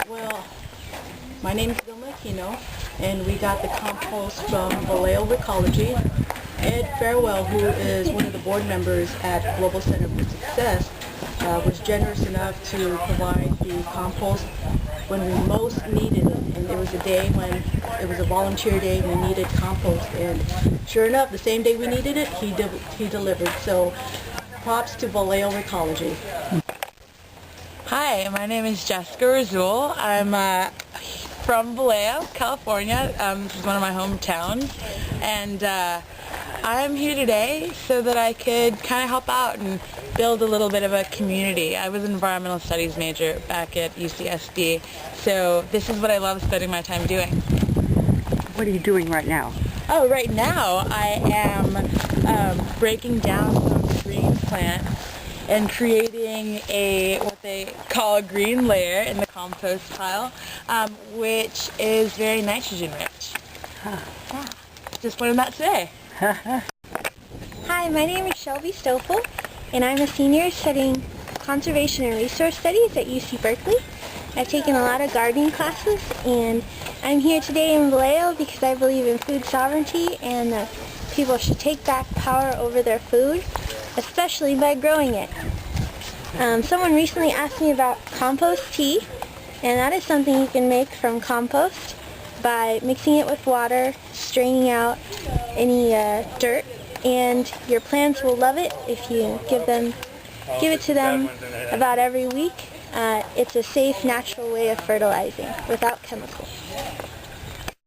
Well, my name is Vilma Aquino, and we got the compost from Vallejo Recology. Ed Farewell, who is one of the board members at Global Center for Success, was generous enough to provide the compost when we most needed it. And there was a day when it was a volunteer day and we needed compost. And sure enough, the same day we needed it, he delivered. So props to Vallejo Recology. Hi, my name is Jessica Razul. I'm from Vallejo, California. This is one of my hometowns, and I'm here today so that I could kind of help out and build a little bit of a community. I was an environmental studies major back at UCSD, so this is what I love spending my time doing. What are you doing right now? Oh, right now I am breaking down some green plants and creating what they call a green layer in the compost pile, which is very nitrogen rich. Yeah, just learned that today. Hi, my name is Shelby Stoffel, and I'm a senior studying conservation and resource studies at UC Berkeley. I've taken a lot of gardening classes, and I'm here today in Vallejo because I believe in food sovereignty and that people should take back power over their food, especially by growing it. Someone recently asked me about compost tea, and that is something you can make from compost by mixing it with water, straining out any dirt, and your plants will love it if you give it to them about every week. It's a safe, natural way of fertilizing without chemicals.